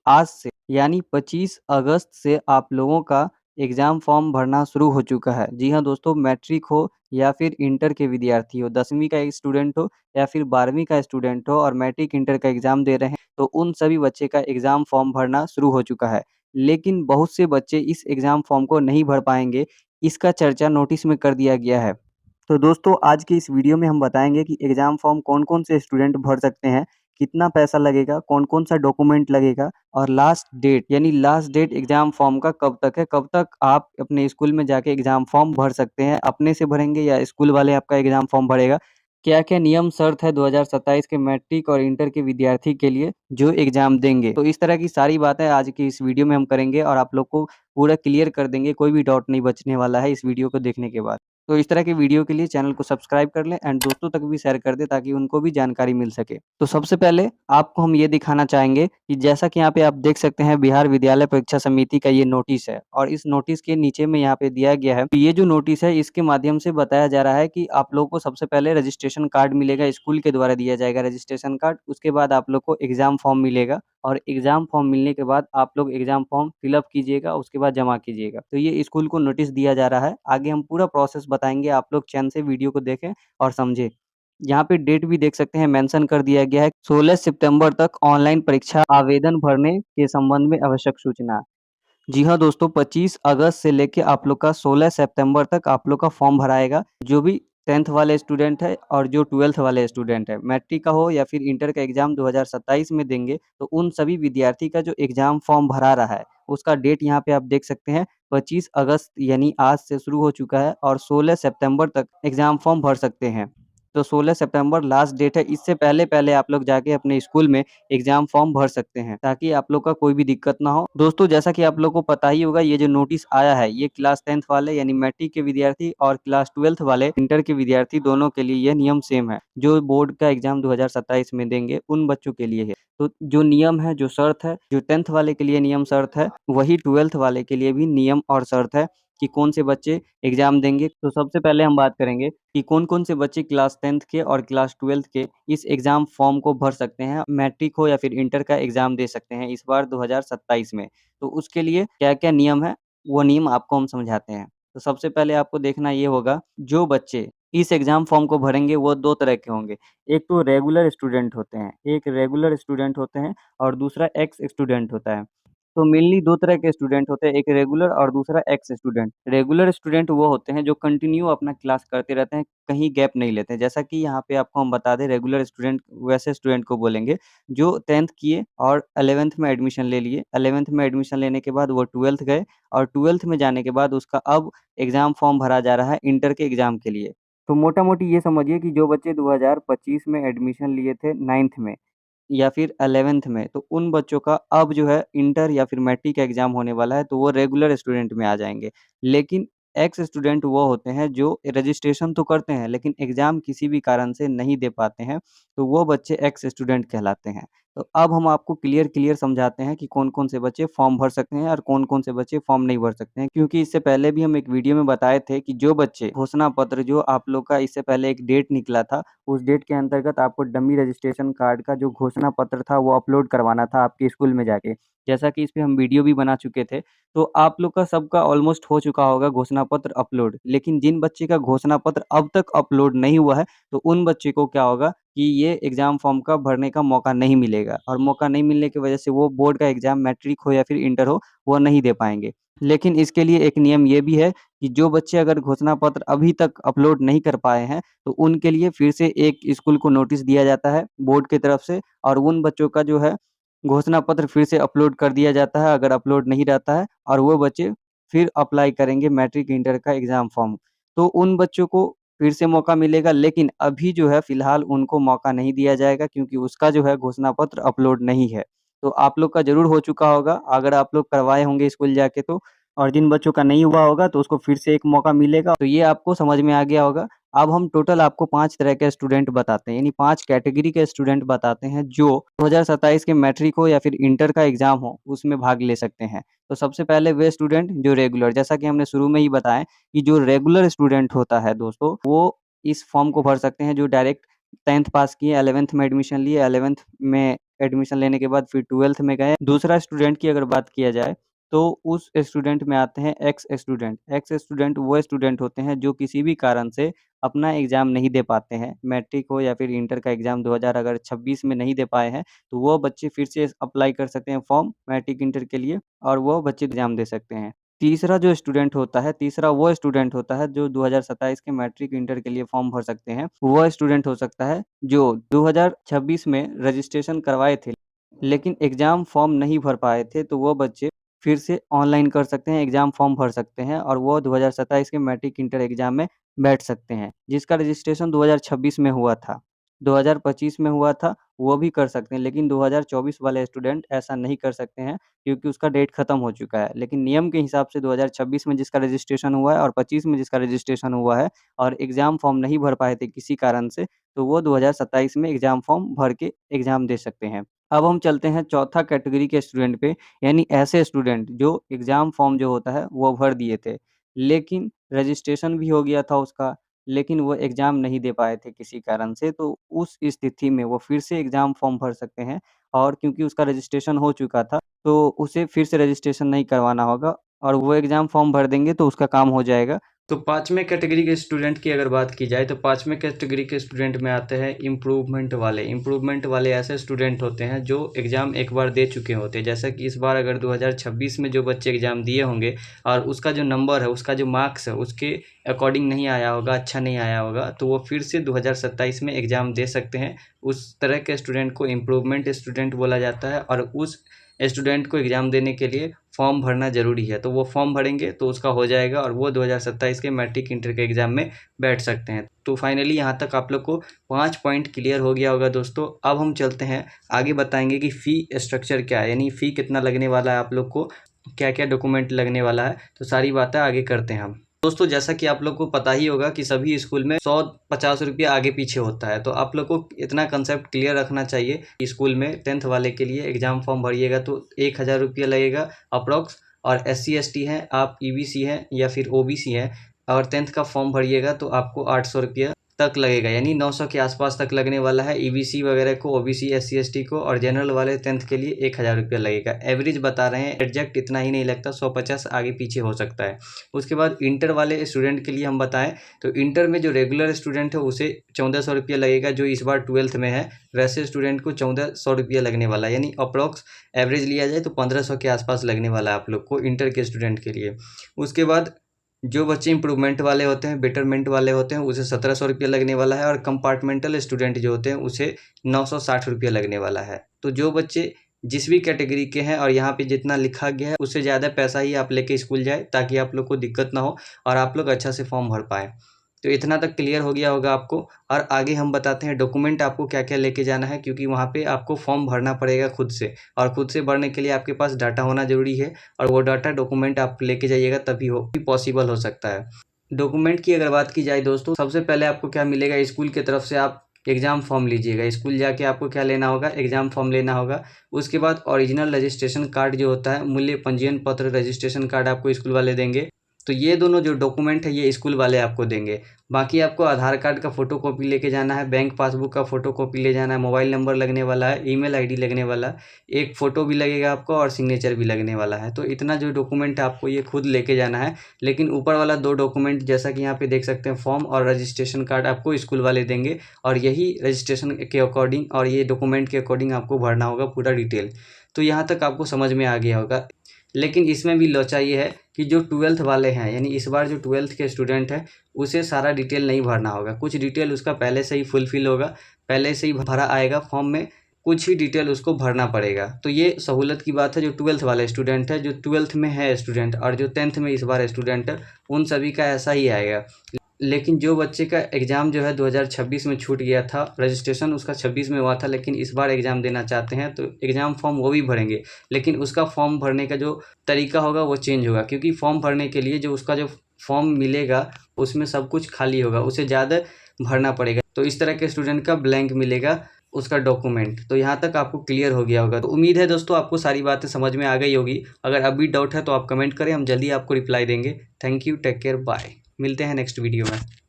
आज से यानी 25 अगस्त से आप लोगों का एग्ज़ाम फ़ॉर्म भरना शुरू हो चुका है। जी हाँ दोस्तों, मैट्रिक हो या फिर इंटर के विद्यार्थी हो, 10वीं का एक स्टूडेंट हो या फिर 12वीं का स्टूडेंट हो और मैट्रिक इंटर का एग्ज़ाम दे रहे हैं, तो उन सभी बच्चे का एग्ज़ाम फ़ॉर्म भरना शुरू हो चुका है। लेकिन बहुत से बच्चे इस एग्ज़ाम फ़ॉर्म को नहीं भर पाएँगे, इसका चर्चा नोटिस में कर दिया गया है। तो दोस्तों आज की इस वीडियो में हम बताएँगे कि एग्ज़ाम फ़ॉर्म कौन-कौन से स्टूडेंट भर सकते हैं, कितना पैसा लगेगा, कौन-कौन सा डॉक्यूमेंट लगेगा और लास्ट डेट यानी लास्ट डेट एग्ज़ाम फ़ॉर्म का कब तक है, कब तक आप अपने स्कूल में जाके एग्ज़ाम फ़ॉर्म भर सकते हैं, अपने से भरेंगे या स्कूल वाले आपका एग्ज़ाम फ़ॉर्म भरेगा। क्या-क्या नियम शर्त है 2027 के मैट्रिक और इंटर के विद्यार्थी के लिए जो एग्ज़ाम देंगे। तो इस तरह की सारी बातें आज की इस वीडियो में हम करेंगे और आप लोग को पूरा क्लियर कर देंगे, कोई भी डाउट नहीं बचने वाला है इस वीडियो को देखने के बाद। तो इस तरह के वीडियो के लिए चैनल को सब्सक्राइब कर लें एंड दोस्तों तक भी शेयर कर दें ताकि उनको भी जानकारी मिल सके। तो सबसे पहले आपको हम ये दिखाना चाहेंगे कि जैसा कि यहाँ पे आप देख सकते हैं बिहार विद्यालय परीक्षा समिति का ये नोटिस है और इस नोटिस के नीचे में यहाँ पे दिया गया है। ये जो नोटिस है इसके माध्यम से बताया जा रहा है कि आप लोगों को सबसे पहले रजिस्ट्रेशन कार्ड मिलेगा, स्कूल के द्वारा दिया जाएगा रजिस्ट्रेशन कार्ड। उसके बाद आप लोग को एग्ज़ाम फॉर्म मिलेगा और एग्ज़ाम फॉर्म मिलने के बाद आप लोग एग्ज़ाम फॉर्म फिल अप कीजिएगा, उसके बाद जमा कीजिएगा। तो ये स्कूल को नोटिस दिया जा रहा है। आगे हम पूरा प्रोसेस बताएँगे, आप लोग चैन से वीडियो को देखें और समझें। यहाँ पे डेट भी देख सकते हैं, मेंशन कर दिया गया है 16 सितंबर तक ऑनलाइन परीक्षा आवेदन भरने के संबंध में आवश्यक सूचना। जी हाँ दोस्तों, 25 अगस्त से लेके आप लोग का 16 सितंबर तक आप लोग का फॉर्म भराएगा। जो भी 10th वाले स्टूडेंट है और जो 12th वाले स्टूडेंट है, मैट्रिक का हो या फिर इंटर का एग्ज़ाम 2027 में देंगे, तो उन सभी विद्यार्थी का जो एग्ज़ाम फॉर्म भरा रहा है, उसका डेट यहाँ पे आप देख सकते हैं 25 अगस्त यानी आज से शुरू हो चुका है और 16 सितंबर तक एग्ज़ाम फॉर्म भर सकते हैं। तो 16 सितंबर लास्ट डेट है, इससे पहले आप लोग जाके अपने स्कूल में एग्ज़ाम फॉर्म भर सकते हैं, ताकि आप लोग का कोई भी दिक्कत ना हो। दोस्तों जैसा कि आप लोग को पता ही होगा, ये जो नोटिस आया है, ये क्लास 10th वाले यानी मैट्रिक के विद्यार्थी और क्लास 12th वाले इंटर के विद्यार्थी दोनों के लिए ये नियम सेम है। जो बोर्ड का एग्ज़ाम 2027 में देंगे, उन बच्चों के लिए है। तो जो नियम है, जो शर्त है, जो 10th वाले के लिए नियम शर्त है, वही 12th वाले के लिए भी नियम और शर्त है कि कौन से बच्चे एग्ज़ाम देंगे। तो सबसे पहले हम बात करेंगे कि कौन-कौन से बच्चे क्लास 10th के और क्लास 12th के इस एग्ज़ाम फॉर्म को भर सकते हैं, मैट्रिक हो या फिर इंटर का एग्ज़ाम दे सकते हैं इस बार 2027 में। तो उसके लिए क्या-क्या नियम है, वो नियम आपको हम समझाते हैं। तो सबसे पहले आपको देखना ये होगा, जो बच्चे इस एग्ज़ाम फॉर्म को भरेंगे वो 2 तरह के होंगे। एक तो रेगुलर स्टूडेंट होते हैं, एक रेगुलर स्टूडेंट होते हैं और दूसरा एक्स स्टूडेंट होता है। तो मेनली 2 तरह के स्टूडेंट होते हैं, एक रेगुलर और दूसरा एक्स स्टूडेंट। रेगुलर स्टूडेंट वो होते हैं जो कंटिन्यू अपना क्लास करते रहते हैं, कहीं गैप नहीं लेते हैं। जैसा कि यहाँ पे आपको हम बता दें, रेगुलर स्टूडेंट वैसे स्टूडेंट को बोलेंगे जो 10th किए और 11th में एडमिशन ले लिए। 11th में एडमिशन लेने के बाद वो 12th गए और 12th में जाने के बाद उसका अब एग्ज़ाम फॉर्म भरा जा रहा है इंटर के एग्ज़ाम के लिए। तो मोटा-मोटी ये समझिए कि जो बच्चे 2025 में एडमिशन लिए थे 9th में या फिर 11th में, तो उन बच्चों का अब जो है इंटर या फिर मैट्रिक का एग्ज़ाम होने वाला है, तो वो रेगुलर स्टूडेंट में आ जाएँगे। लेकिन एक्स स्टूडेंट वो होते हैं जो रजिस्ट्रेशन तो करते हैं, लेकिन एग्ज़ाम किसी भी कारण से नहीं दे पाते हैं, तो वो बच्चे एक्स स्टूडेंट कहलाते हैं। तो अब हम आपको क्लियर समझाते हैं कि कौन-कौन से बच्चे फॉर्म भर सकते हैं और कौन-कौन से बच्चे फॉर्म नहीं भर सकते हैं। क्योंकि इससे पहले भी हम एक वीडियो में बताए थे कि जो बच्चे घोषणा पत्र जो आप लोग का इससे पहले एक डेट निकला था, उस डेट के अंतर्गत आपको डमी रजिस्ट्रेशन कार्ड का जो घोषणा पत्र था वो अपलोड करवाना था आपके स्कूल में जाके। जैसा कि इस पे हम वीडियो भी बना चुके थे, तो आप लोग का सबका ऑलमोस्ट हो चुका होगा घोषणा पत्र अपलोड। लेकिन जिन बच्चे का घोषणा पत्र अब तक अपलोड नहीं हुआ है, तो उन बच्चे को क्या होगा कि ये एग्ज़ाम फॉर्म का भरने का मौका नहीं मिलेगा और मौका नहीं मिलने की वजह से वो बोर्ड का एग्ज़ाम मैट्रिक हो या फिर इंटर हो, वो नहीं दे पाएँगे। लेकिन इसके लिए एक नियम ये भी है कि जो बच्चे अगर घोषणा पत्र अभी तक अपलोड नहीं कर पाए हैं, तो उनके लिए फिर से एक स्कूल को नोटिस दिया जाता है बोर्ड की तरफ से और उन बच्चों का जो है घोषणा पत्र फिर से अपलोड कर दिया जाता है अगर अपलोड नहीं रहता है और वो बच्चे फिर अप्लाई करेंगे मैट्रिक इंटर का एग्ज़ाम फॉर्म। तो उन बच्चों को फिर से मौका मिलेगा, लेकिन अभी जो है फ़िलहाल उनको मौका नहीं दिया जाएगा क्योंकि उसका जो है घोषणा पत्र अपलोड नहीं है। तो आप लोग का ज़रूर हो चुका होगा अगर आप लोग करवाए होंगे स्कूल जाके तो, और जिन बच्चों का नहीं हुआ होगा तो उसको फिर से एक मौका मिलेगा। तो ये आपको समझ में आ गया होगा। अब हम टोटल आपको 5 तरह के स्टूडेंट बताते हैं, यानी 5 कैटेगरी के स्टूडेंट बताते हैं जो 2027 के मैट्रिक हो या फिर इंटर का एग्ज़ाम हो, उसमें भाग ले सकते हैं। तो सबसे पहले वे स्टूडेंट जो रेगुलर, जैसा कि हमने शुरू में ही बताया कि जो रेगुलर स्टूडेंट होता है दोस्तों, वो इस फॉर्म को भर सकते हैं जो डायरेक्ट 10th पास किए, 11th में एडमिशन लिए, 11th में एडमिशन लेने के बाद फिर 12th में गए। दूसरा स्टूडेंट की अगर बात किया जाए तो उस स्टूडेंट में आते हैं एक्स स्टूडेंट। एक्स स्टूडेंट वो स्टूडेंट होते हैं जो किसी भी कारण से अपना एग्ज़ाम नहीं दे पाते हैं। मैट्रिक हो या फिर इंटर का एग्ज़ाम 2026 में नहीं दे पाए हैं, तो वो बच्चे फिर से अप्लाई कर सकते हैं फॉर्म मैट्रिक इंटर के लिए और वो बच्चे एग्ज़ाम दे सकते हैं। तीसरा वो स्टूडेंट होता है जो 2027 के मैट्रिक इंटर के लिए फॉर्म भर सकते हैं। वो स्टूडेंट हो सकता है जो 2026 में रजिस्ट्रेशन करवाए थे, लेकिन एग्ज़ाम फॉर्म नहीं भर पाए थे, तो वो बच्चे फिर से ऑनलाइन कर सकते हैं, एग्ज़ाम फॉर्म भर सकते हैं और वो 2027 के मैट्रिक इंटर एग्ज़ाम में बैठ सकते हैं। जिसका रजिस्ट्रेशन 2026 में हुआ था, 2025 में हुआ था, वो भी कर सकते हैं, लेकिन 2024 वाले स्टूडेंट ऐसा नहीं कर सकते हैं क्योंकि उसका डेट खत्म हो चुका है। लेकिन नियम के हिसाब से 2026 में जिसका रजिस्ट्रेशन हुआ है और 25 में जिसका रजिस्ट्रेशन हुआ है और एग्ज़ाम फॉर्म नहीं भर पाए थे किसी कारण से, तो वो 2027 में एग्ज़ाम फॉर्म भर के एग्ज़ाम दे सकते हैं। अब हम चलते हैं चौथा कैटेगरी के स्टूडेंट पे, यानी ऐसे स्टूडेंट जो एग्ज़ाम फॉर्म जो होता है वो भर दिए थे, लेकिन रजिस्ट्रेशन भी हो गया था उसका, लेकिन वो एग्ज़ाम नहीं दे पाए थे किसी कारण से, तो उस स्थिति में वो फिर से एग्ज़ाम फॉर्म भर सकते हैं और क्योंकि उसका रजिस्ट्रेशन हो चुका था, तो उसे फिर से रजिस्ट्रेशन नहीं करवाना होगा और वो एग्ज़ाम फॉर्म भर देंगे तो उसका काम हो जाएगा। तो 5वें कैटेगरी के स्टूडेंट की अगर बात की जाए तो 5वें कैटेगरी के स्टूडेंट में आते हैं इम्प्रूवमेंट वाले। इम्प्रूवमेंट वाले ऐसे स्टूडेंट होते हैं जो एग्ज़ाम एक बार दे चुके होते हैं। जैसा कि इस बार अगर 2026 में जो बच्चे एग्ज़ाम दिए होंगे और उसका जो नंबर है, उसका जो मार्क्स है, उसके अकॉर्डिंग नहीं आया होगा, अच्छा नहीं आया होगा, तो वो फिर से 2027 में एग्ज़ाम दे सकते हैं। उस तरह के स्टूडेंट को इम्प्रूवमेंट स्टूडेंट बोला जाता है और उस स्टूडेंट को एग्ज़ाम देने के लिए फॉर्म भरना ज़रूरी है। तो वो फॉर्म भरेंगे तो उसका हो जाएगा और वो 2027 के मैट्रिक इंटर के एग्ज़ाम में बैठ सकते हैं। तो फाइनली यहाँ तक आप लोग को 5 पॉइंट क्लियर हो गया होगा दोस्तों। अब हम चलते हैं आगे, बताएंगे कि फ़ी स्ट्रक्चर क्या है, यानी फ़ी कितना लगने वाला है, आप लोग को क्या-क्या डॉक्यूमेंट लगने वाला है, तो सारी बातें आगे करते हैं हम। दोस्तों जैसा कि आप लोग को पता ही होगा कि सभी स्कूल में 150 रुपये आगे पीछे होता है, तो आप लोग को इतना कंसेप्ट क्लियर रखना चाहिए कि स्कूल में 10th वाले के लिए एग्ज़ाम फॉर्म भरिएगा तो 1000 रुपये लगेगा अप्रॉक्स। और SC ST हैं, आप EBC हैं या फिर OBC हैं और 10th का फॉर्म भरिएगा तो आपको 800 रुपये तक लगेगा, यानी 900 के आसपास तक लगने वाला है EBC वगैरह को, OBC SC ST को, और जनरल वाले 10th के लिए 1000 रुपये लगेगा। एवरेज बता रहे हैं, एग्जैक्ट इतना ही नहीं लगता, 150 आगे पीछे हो सकता है। उसके बाद इंटर वाले स्टूडेंट के लिए हम बताएं तो इंटर में जो रेगुलर स्टूडेंट है उसे 1400 रुपये लगेगा, जो इस बार 12th में है, वैसे स्टूडेंट को 1400 रुपये लगने वाला है, यानी अप्रॉक्स एवरेज लिया जाए तो 1500 के आसपास लगने वाला है आप लोग को इंटर के स्टूडेंट के लिए। उसके बाद जो बच्चे इंप्रूवमेंट वाले होते हैं, बेटरमेंट वाले होते हैं, उसे 1700 रुपये लगने वाला है और कंपार्टमेंटल स्टूडेंट जो होते हैं उसे 960 रुपये लगने वाला है। तो जो बच्चे जिस भी कैटेगरी के हैं और यहाँ पे जितना लिखा गया है उससे ज़्यादा पैसा ही आप लेके स्कूल जाए ताकि आप लोग को दिक्कत ना हो और आप लोग अच्छा से फॉर्म भर पाएँ। तो इतना तक क्लियर हो गया होगा आपको। और आगे हम बताते हैं डॉक्यूमेंट आपको क्या क्या लेके जाना है, क्योंकि वहाँ पे आपको फॉर्म भरना पड़ेगा खुद से, और खुद से भरने के लिए आपके पास डाटा होना ज़रूरी है और वो डाटा डॉक्यूमेंट आप लेके जाइएगा तभी पॉसिबल हो सकता है। डॉक्यूमेंट की अगर बात की जाए दोस्तों, सबसे पहले आपको क्या मिलेगा, स्कूल की तरफ से आप एग्ज़ाम फॉर्म लीजिएगा। स्कूल जाके आपको क्या लेना होगा, एग्ज़ाम फॉर्म लेना होगा। उसके बाद ओरिजिनल रजिस्ट्रेशन कार्ड जो होता है, मूल्य पंजीयन पत्र रजिस्ट्रेशन कार्ड आपको स्कूल वाले देंगे। तो ये दोनों जो डॉक्यूमेंट है ये स्कूल वाले आपको देंगे। बाकी आपको आधार कार्ड का फ़ोटोकॉपी लेके जाना है, बैंक पासबुक का फ़ोटोकॉपी ले जाना है, मोबाइल नंबर लगने वाला है, ईमेल आईडी लगने वाला है, एक फ़ोटो भी लगेगा आपको और सिग्नेचर भी लगने वाला है। तो इतना जो डॉक्यूमेंट है आपको ये खुद लेके जाना है। लेकिन ऊपर वाला 2 डॉक्यूमेंट जैसा कि यहाँ पे देख सकते हैं, फॉर्म और रजिस्ट्रेशन कार्ड आपको स्कूल वाले देंगे और यही रजिस्ट्रेशन के अकॉर्डिंग और ये डॉक्यूमेंट के अकॉर्डिंग आपको भरना होगा पूरा डिटेल। तो यहाँ तक आपको समझ में आ गया होगा। लेकिन इसमें भी लोचा ये है कि जो 12th वाले हैं, यानी इस बार जो 12th के स्टूडेंट हैं उसे सारा डिटेल नहीं भरना होगा। कुछ डिटेल उसका पहले से ही फुलफ़िल होगा, पहले से ही भरा आएगा फॉर्म में, कुछ ही डिटेल उसको भरना पड़ेगा। तो ये सहूलत की बात है जो 12th वाले स्टूडेंट है, जो 12th में है स्टूडेंट और जो 10th में इस बार स्टूडेंट है, उन सभी का ऐसा ही आएगा। लेकिन जो बच्चे का एग्ज़ाम जो है 2026 में छूट गया था, रजिस्ट्रेशन उसका 26 में हुआ था, लेकिन इस बार एग्ज़ाम देना चाहते हैं तो एग्ज़ाम फॉर्म वो भी भरेंगे, लेकिन उसका फॉर्म भरने का जो तरीका होगा वो चेंज होगा, क्योंकि फॉर्म भरने के लिए जो उसका जो फॉर्म मिलेगा उसमें सब कुछ खाली होगा, उसे ज़्यादा भरना पड़ेगा। तो इस तरह के स्टूडेंट का ब्लैंक मिलेगा उसका डॉक्यूमेंट। तो यहाँ तक आपको क्लियर हो गया होगा। तो उम्मीद है दोस्तों आपको सारी बातें समझ में आ गई होगी। अगर अभी डाउट है तो आप कमेंट करें, हम जल्दी आपको रिप्लाई देंगे। Thank you, take care, bye. मिलते हैं नेक्स्ट वीडियो में।